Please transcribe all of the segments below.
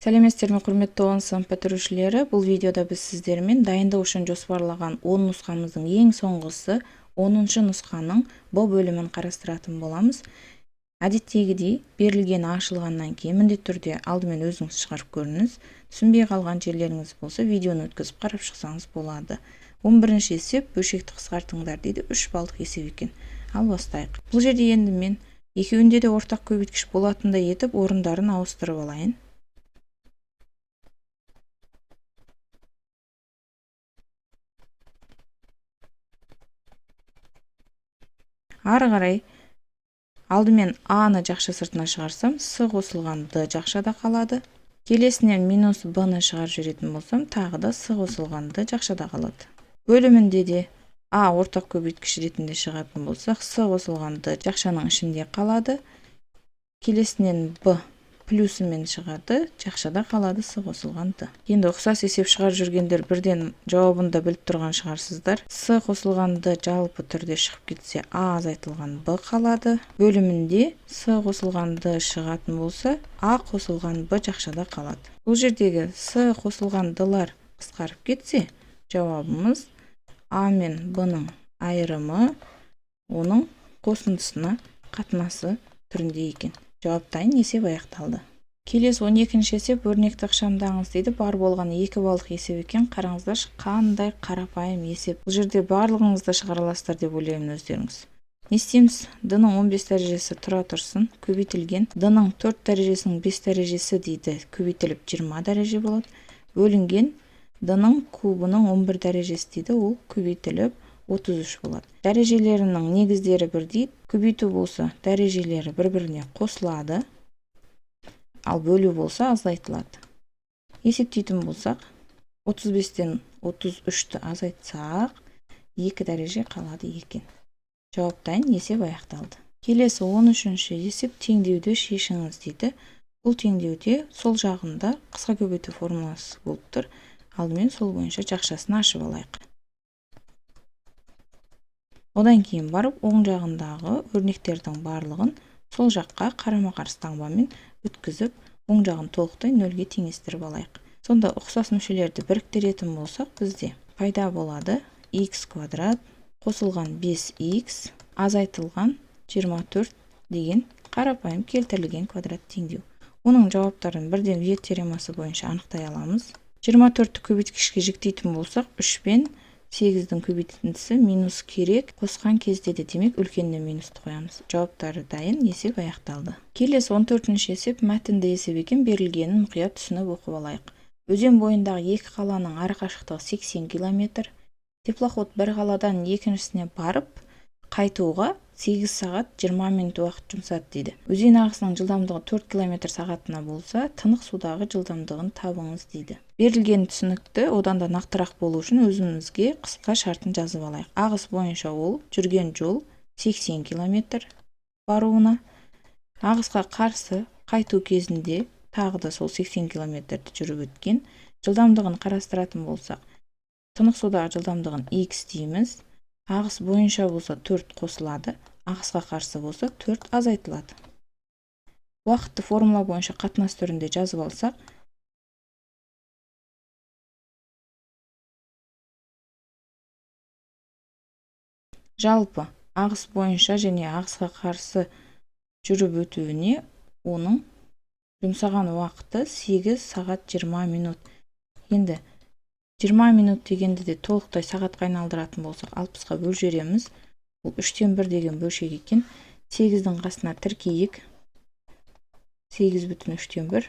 Сәлеметсіздер ме, құрметті 10 сынып бітірушілері. Бұл видеода біз сіздермен дайындық үшін жоспарлаған 10 нұсқамыздың ең соңғысы 10-шы нұсқаның Б бөлімін қарастыратын боламыз. Әдеттегідей берілген ашылғаннан кейін міндетті түрде алдымен өзіңіз шығарып көріңіз. Түсінбей қалған жерлеріңіз болса, видеоны өткізіп қарап шықсаңыз болады. 11-ші есеп бөлшекті қысқартыңдар дейді, 3 балдық есеп екен. Ал бастайық. Бұл жерде енді мен екеуінде де ортақ көбейткіш болатындай етіп орындарын ауыстырып алайын. Ары қарай алдымен А-ны жақша сыртына шығарсам, С қосылған Д жақшада қалады. Келесінен минус Б-ны шығарып жіберетін болсам, тағы да С қосылған Д жақшада қалады. Бөлімінде де А ортақ көбейткіш ретінде шығатын болсақ, С қосылған Д жақшаның ішінде қалады. Келесінен Б плюсымен шығады, жақшада қалады С қосылған Д. Енді ұқсас есеп шығарып жүргендер бірден жауабында біліп тұрған шығарсыздар. С қосылған Д жалпы түрде шығып кетсе, А азайтылған Б қалады. Бөлімінде С қосылған Д шығатын болса, А қосылған Б жақшада қалады. Бұл жердегі С қосылған Д-лар қысқарып кетсе, жауабымыз А мен Б-ның айырымы оның қосындысына қатынасы түрінде екен. Жауап дайын, есеп аяқталды. Келесі 12-ші есеп өрнекті ықшамдаңыз дейді. Бар болған 2 балдық есеп екен. Қараңыздар, қандай қарапайым есеп. Бұл жерде барлығыңызды шығара аласыздар деп ойлаймын өздеріңіз. Не істейміз? D-ның 15 дәрежесі тұра тұрсын, көбейтілген. D-ның 4 дәрежесінің 5 дәрежесі дейді, көбейтіліп 20 дәреже болады. Бөлінген D-ның кубының 11 дәрежесі дейді, ол көбейтіліп 33 болады. Дәрежелерінің негіздері бірдей. Көбейту болса, дәрежелері бір-біріне қосылады, ал бөлу болса азайтылады. Есептейтін болсақ, 35-тен 33-ті азайтсақ, 2 дәреже қалады екен. Жауап дайын, есеп аяқталды. Келесі 13-ші есеп теңдеуді шешіңіз дейді. Бұл теңдеуде сол жағында қысқа көбейту формуласы болып тұр. Алдымен сол бойынша жақшасын ашып алайық. Одан кейін барып, оң жағындағы өрнектердің барлығын сол жаққа қарама-қарсы таңбамен өткізіп, оң жағын толықтай нөлге теңестіріп алайық. Сонда ұқсас мүшелерді біріктіретін болсақ, бізде пайда болады x квадрат қосылған 5x азайтылған 24 деген қарапайым келтірілген квадрат теңдеу. Оның жауаптарын бірден Виет теоремасы бойынша анықтай аламыз. 24-ті көбейткішке жіктейтін болсақ, 3 пен 8-дің көбейтіндісі минус керек. Қосқан кезде де демек үлкеннен минусты қоямыз. Жауаптары дайын, есеп аяқталды. Келесі 14-ші есеп мәтінді есеп екен, берілгенін мұқият түсініп оқып алайық. Өзен бойындағы екі қаланың арақашықтығы 80 км. Теплоход бір қаладан екіншісіне барып, қайтуға 8 сағат 20 минут уақыт жұмсады дейді. Өзен ағысының жылдамдығы 4 км сағатына болса, тынық судағы жылдамдығын табыңыз дейді. Берілген түсінікті одан да нақтырақ болу үшін өзімізге қысқа шартын жазып алайық. Ағыс бойынша ол жүрген жол 80 км баруына, ағысқа қарсы қайту кезінде тағы да сол 80 км жүріп өткен. Жылдамдығын қарастыратын болсақ, тынық судағы жылдамдығын x дейміз. Ағыс бойынша болса 4 қосылады, ағысқа қарсы болса 4 азайтылады. Уақытты формула бойынша қатынас түрінде жазып алсақ, жалпы ағыс бойынша және ағысқа қарсы жүріп өтуіне оның жұмсаған уақыты 8 сағат 20 минут. Енді 20 минут дегенді де толықтай сағатқа айналдыратын болсақ, 60-қа бөлшереміз. Бұл 3-тен 1 деген бөлшек екен. 8-дің қасына тіркейік. 8,3-тен 1.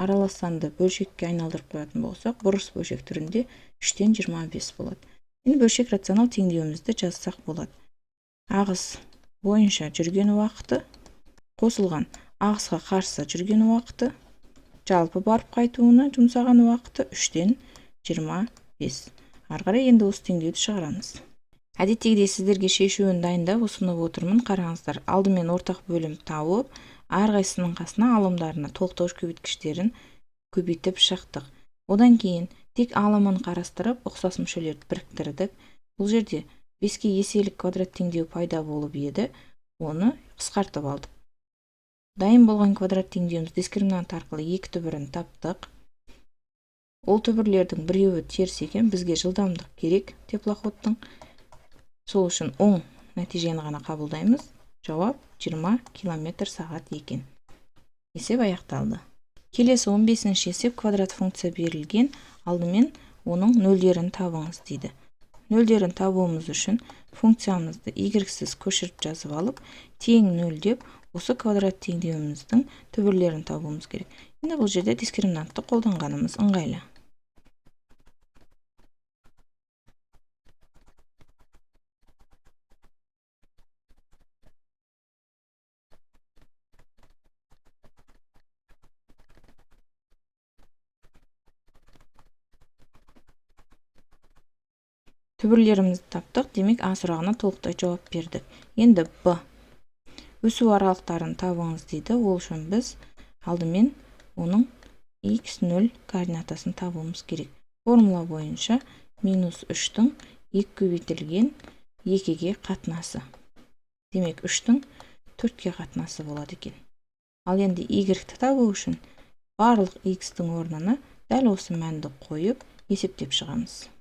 Араласанды бөлшекке айналдырып қоятын болсақ, бұрыс бөлшек түрінде 3-тен 25 болады. Енді бөлшек рационал теңдеуімізді жазсақ болады. Ағыс бойынша жүрген уақыты қосылған ағысқа қарсы жүрген уақыты, жалпы барып қайтуына жұмсаған уақыты 3-тен 25. Ары қарай енді осы теңдеуді шығарамыз. Әдеттегідей сіздерге шешуін дайындап ұсынып отырмын. Қараңыздар, алдымен ортақ бөлім тауып, әрқайсысының қасына алымдарына толықтауыш көбейткіштерін көбейтіп шықтық. Одан кейін тек алымын қарастырып, ұқсас мүшелерді біріктірдік. Бұл жерде 5-ке еселік квадрат теңдеу пайда болып еді, оны қысқартып алдық. Дайын болған квадрат теңдеуіміз дискриминант арқылы екі түбірін таптық. Ол түбірлердің біреуі теріс екен, бізге жылдамдық керек теплоходтың. Сол үшін оң нәтижені ғана қабылдаймыз. Жауап 20 км/сағат екен. Есеп аяқталды. Келесі 15-ші есеп квадрат функция берілген. Алдымен оның нөлдерін табыңыз дейді. Нөлдерін табуымыз үшін функциямызды y-сіз көшіріп жазып алып, тең 0 деп, осы квадрат теңдеуіміздің түбірлерін табуымыз керек. Енді бұл жерде дискриминантты қолданғанымыз ыңғайлы. Түбірлерімізді таптық, демек А сұрағына толықтай жауап бердік. Енді Б. Өсу аралықтарын табыңыз дейді. Ол үшін біз алдымен оның x0 координатасын табуымыз керек. Формула бойынша -3-тің 2 көбейтілген 2-ге қатынасы. Демек 3-тің 4-ке қатынасы болады екен. Ал енді y-ті табу үшін барлық x-тің орнына дәл осы мәнді қойып есептеп шығамыз.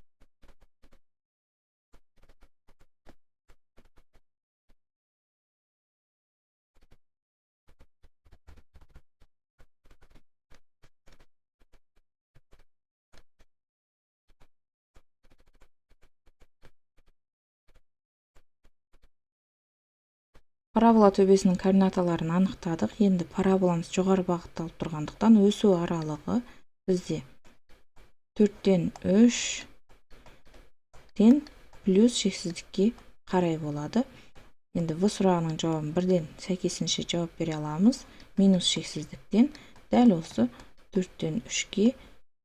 Парабола төбесінің координаталарын анықтадық. Енді параболамыз жоғары бағытта алып тұрғандықтан өсу аралығы бізде 4-тен 3-тен плюс шексіздікке қарай болады. Енді В сұрағының жауабын бірден сәйкесінше жауап бере аламыз. Минус шексіздіктен дәл осы 4-тен 3-ке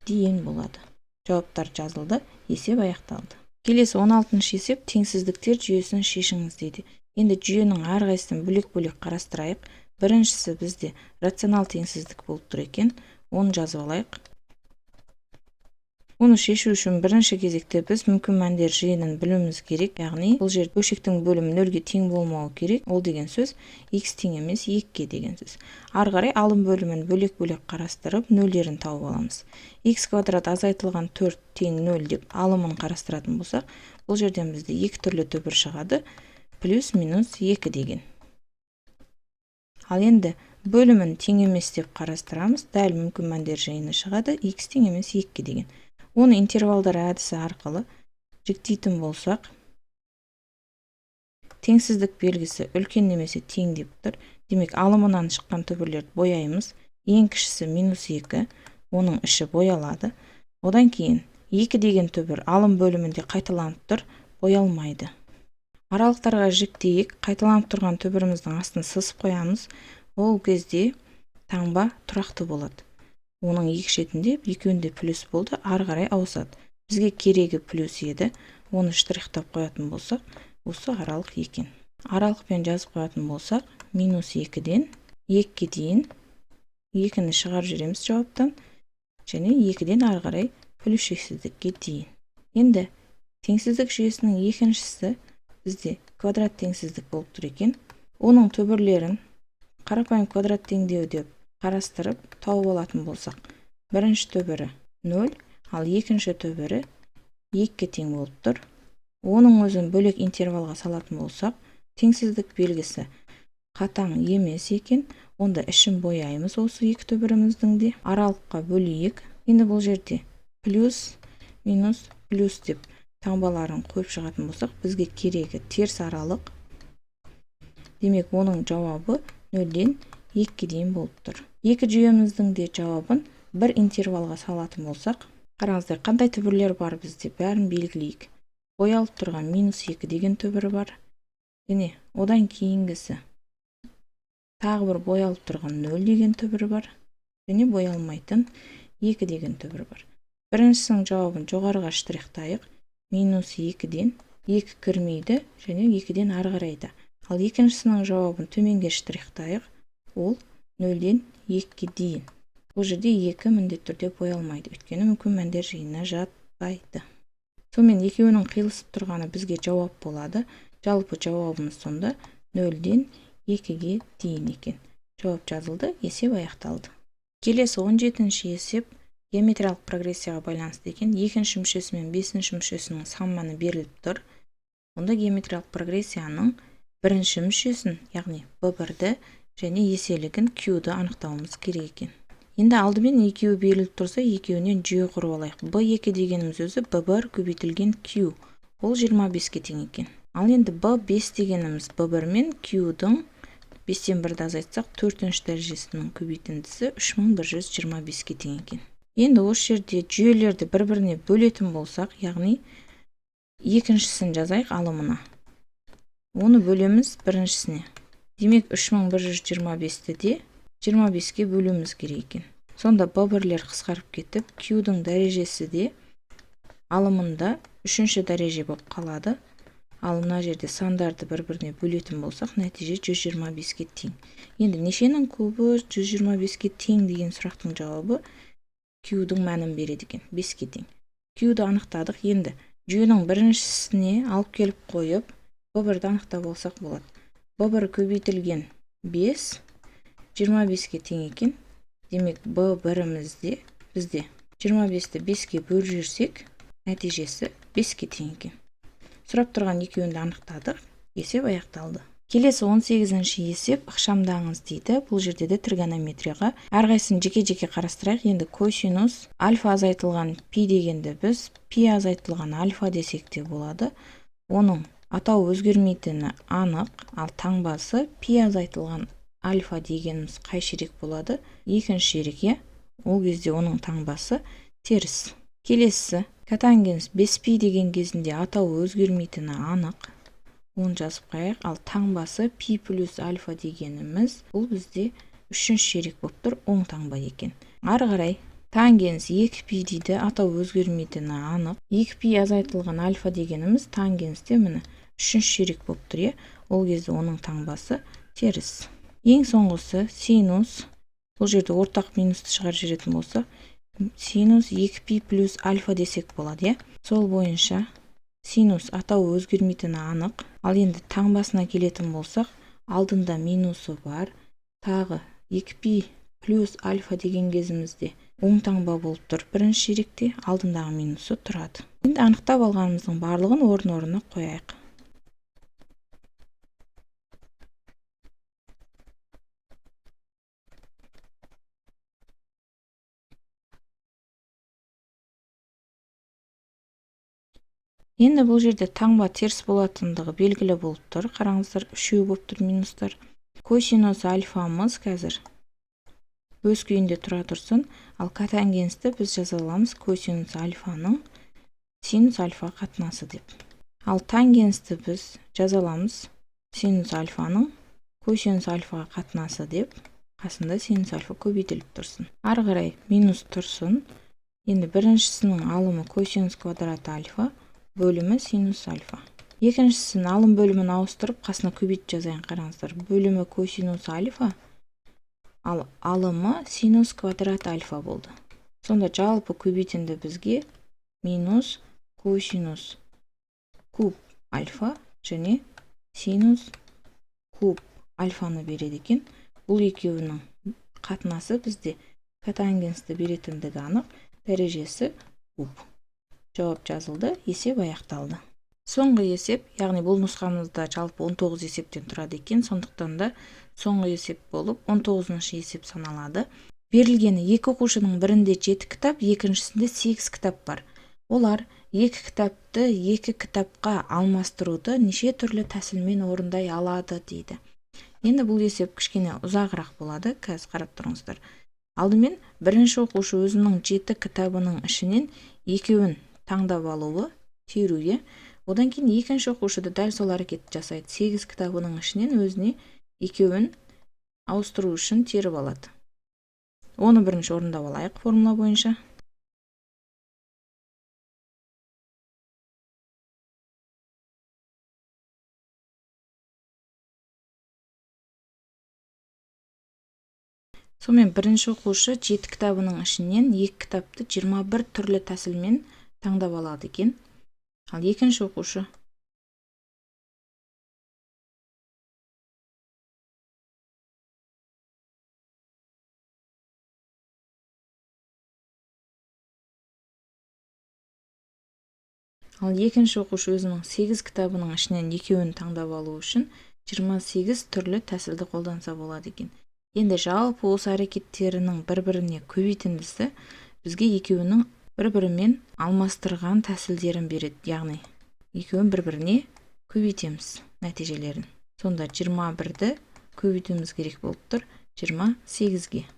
дейін болады. Жауаптар жазылды, есеп аяқталды. Келесі 16-ші есеп теңсіздіктер жүйесін шешіңіз дейді. Енді жүйенің әрқайсысын бөлек-бөлек қарастырайық. Біріншісі бізде рационал теңсіздік болып тұр екен. Оны жазып алайық. Оны шешу үшін бірінші кезекте біз мүмкін мәндер жиынын білуіміз керек. Яғни бұл жерде бөлшектің бөлімі 0-ге тең болмауы керек. Ол деген сөз x тең емес 2-ге деген сөз. Ары қарай алым бөлімін бөлек-бөлек қарастырып, нөлдерін тауып аламыз. X квадрат азайтылған 4 тең 0 деп алымын қарастыратын болсақ, бұл жерден бізде екі түрлі түбір шығады. Плюс минус 2 деген. Ал енді бөлімін тең емес деп қарастырамыз. Дәл мүмкін мәндер жиыны шығады. X тең емес 2 деген. Оны интервалдар әдісі арқылы жіктейтін болсақ, теңсіздік белгісі үлкен немесе тең деп тұр. Демек, алымынан шыққан түбірлерді бояймыз. Ең кішісі минус 2, оның іші боялады. Одан кейін 2 деген түбір алым бөлімінде қайталанып тұр, боялмайды. Аралықтарға жіктейік, қайталанып тұрған түбіріміздің астын сызып қоямыз. Ол кезде таңба тұрақты болады. Оның екі шетінде екеуінде плюс болды, ары қарай ауысады. Бізге керегі плюс еді, оны штрихтап қоятын болсақ, осы аралық екен. Аралықпен жазып қоятын болсақ, минус 2-ден 2-ге дейін 2-ні шығарып жүреміз жауаптан, және 2-ден ары қарай плюс шексіздікке дейін. Енді теңсіздік жүйесінің екіншісі бізде квадрат теңсіздік болып тұр екен. Оның түбірлерін қарапайым квадрат теңдеу деп қарастырып тауып алатын болсақ, бірінші түбірі 0, ал екінші түбірі 2-ге тең болып тұр. Оның өзін бөлек интервалға салатын болсақ, теңсіздік белгісі қатаң емес екен. Онда ішін бояймыз осы екі түбіріміздің де. Аралыққа бөлейік. Енді бұл жерде плюс, минус, плюс деп таңбаларын қойып шығатын болсақ, бізге керегі теріс аралық. Демек, оның жауабы 0-ден 2-ге дейін болып тұр. Екі жүйеміздің де жауабын бір интервалға салатын болсақ, қараңыздар, қандай түбірлер бар бізде, бәрін белгілейік. Боялып тұрған минус 2 деген түбір бар. Және одан кейінгісі тағы бір боялып тұрған 0 деген түбір бар. Және боялмайтын 2 деген түбір бар. Біріншісінің жауабын жоғарыға штрихтайық. Минус 2-ден 2 кірмейді, және 2-ден ары қарайды. Ал екіншісінің жауабын төменге штрихтайық. Ол 0-ден 2-ге дейін. Бұл жерде 2 міндетті түрде боялмайды, өйткені мүмкін мәндер жиынына жатпайды. Сонымен екеуінің қиылысып тұрғаны бізге жауап болады. Жалпы жауабымыз сонда 0-ден 2-ге дейін екен. Жауап жазылды, есеп аяқталды. Келесі 17-ші есеп геометриялық прогрессияға байланысты екен. Екінші мүшесі мен бесінші мүшесінің сан мәні беріліп тұр. Онда геометриялық прогрессияның бірінші мүшесін, яғни b1-ді және еселігін q-ді анықтауымыз керек екен. Енді алдымен екеуі беріліп тұрса, екеуінен жүйе құрып алайық. b2 дегеніміз өзі b1 көбейтілген q. Ол 25-ке тең екен. Ал енді b5 дегеніміз b1 мен q-дің 5-тен 1-ді азайтсақ, 4-ші дәрежесінің көбейтіндісі 3125-ке тең екен. Енді осы жерде жүйелерді бір-біріне бөлетін болсақ, яғни екіншісін жазайық алымына. Оны бөлеміз біріншісіне. Демек 3125-ті де 25-ке бөлуіміз керек екен. Сонда b1-лер қысқарып кетіп, q-дің дәрежесі де алымында 3-ші дәреже болып қалады. Ал мына жерде сандарды бір-біріне бөлетін болсақ, нәтиже 125-ке тең. Енді нешенің кубы 125-ке тең деген сұрақтың жауабы q-дің мәнін береді екен, 5-ке тең. q-ді анықтадық. Енді жүйенің біріншісіне алып келіп қойып, b1-ді анықтап болсақ болады. b1 көбейтілген 5 25-ке тең екен. Демек b1-імізде бізде 25-ті 5-ке бөліп жүрсек, нәтижесі 5-ке тең екен. Сұрап тұрған екеуін де анықтадық, есеп аяқталды. Келесі 18-ші есеп ықшамдаңыз дейді. Бұл жерде де тригонометрияға әрқайсысын жеке-жеке қарастырайық. Енді косинус альфа азайтылған пи дегенді біз пи азайтылған альфа десек те болады. Оның атау өзгермейтіні анық, ал таңбасы пи азайтылған альфа дегеніміз қай ширек болады? Екінші ширек, ол кезде оның таңбасы теріс. Келесі котангенс 5π деген кезінде атау өзгермейтіні анық. Оны жазып қояйық. Ал таңбасы пи плюс альфа дегеніміз бұл бізде 3-ші ширек болып тұр, оң таңба екен. Ары қарай тангенс 2π дейді, атау өзгермейтіні анық. 2π азайтылған альфа дегеніміз тангенсте міне 3-ші ширек болып тұр, ол кезде оның таңбасы теріс. Ең соңғысы синус. Бұл жерде ортақ минусты шығарып жіберетін болса, синус 2π плюс альфа десек болады, Сол бойынша синус атау өзгермейтіні анық. Ал енді таңбасына келетін болсақ, алдында минусы бар, тағы 2π плюс альфа деген кезімізде оң таңба болып тұр. Бірінші ширекте алдындағы минусы тұрады. Енді анықтап алғанымыздың барлығын орын-орнына қояйық. Енді бұл жерде таңба теріс болатындығы белгілі болып тұр. Қараңыздар, 3 болып тұр минустар. Косинус альфамыз қазір өз күйінде тұра тұрсын, ал котангенсті біз жаза аламыз косинус альфаның синус альфа қатынасы деп. Ал тангенсті біз жаза аламыз синус альфаның косинус альфаға қатынасы деп, қасында синус альфа көбейтіліп тұрсын. Ары қарай минус тұрсын. Енді біріншісінің алымы косинус квадрат альфа бөлімі синус альфа. Екіншісінің алым бөлімін ауыстырып, қасына көбейт жазайын, қараңыздар. Бөлімі косинус альфа, ал алымы синус квадрат альфа болды. Сонда жалпы көбейтінді бізге минус косинус куб альфа және синус куб альфаны береді екен. Бұл екеуінің қатынасы бізде котангенсті беретіндігі анық, дәрежесі куб. Жауап жазылды, есеп аяқталды. Соңғы есеп, яғни бұл нұсқамызда жалпы 19 есептен тұрады екен, сондықтан да соңғы есеп болып 19-шы есеп саналады. Берілгені екі оқушының бірінде 7 кітап, екіншісінде 8 кітап бар. Олар екі кітапты екі кітапқа алмастыруды неше түрлі тәсілмен орындай алады дейді. Енді бұл есеп кішкене ұзағырақ болады, қазір қарап тұрыңыздар. Алдымен бірінші оқушы өзінің 7 кітабының ішінен екеуін таңдап алуы, теруге. Одан кейін екінші оқушыда дәл сол әрекетті жасайды. 8 кітабының ішінен өзіне екеуін ауыстыру үшін теріп алады. Оны бірінші орындап алайық формула бойынша. Сонымен бірінші оқушы 7 кітабының ішінен 2 кітапты 21 түрлі тәсілмен таңдап алады екен. Ал екінші оқушы Ал екінші оқушы өзінің 8 кітабының ішінен екеуін таңдап алу үшін 28 түрлі тәсілді қолданса болады екен. Енді жалпы осы әрекеттерінің бір-біріне көбейтіндісі бізге екеуінің бір-бірімен алмастырған тәсілдерін береді. Яғни екеуін бір-біріне көбейтеміз нәтижелерін. Сонда 21-ді көбейтуіміз керек болып тұр 28-ге.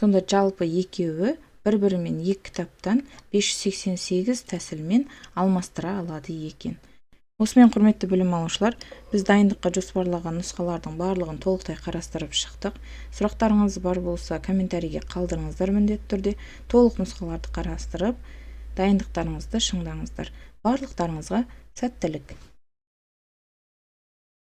Сонда жалпы екеуі бір-бірімен екі кітаптан 588 тәсілмен алмастыра алады екен. Осымен құрметті білім алушылар, біз дайындыққа жоспарлаған нұсқалардың барлығын толықтай қарастырып шықтық. Сұрақтарыңыз бар болса, комментарийге қалдырыңыздар міндетті түрде. Толық нұсқаларды қарастырып, дайындықтарыңызды шыңдаңыздар. Барлықтарыңызға сәттілік.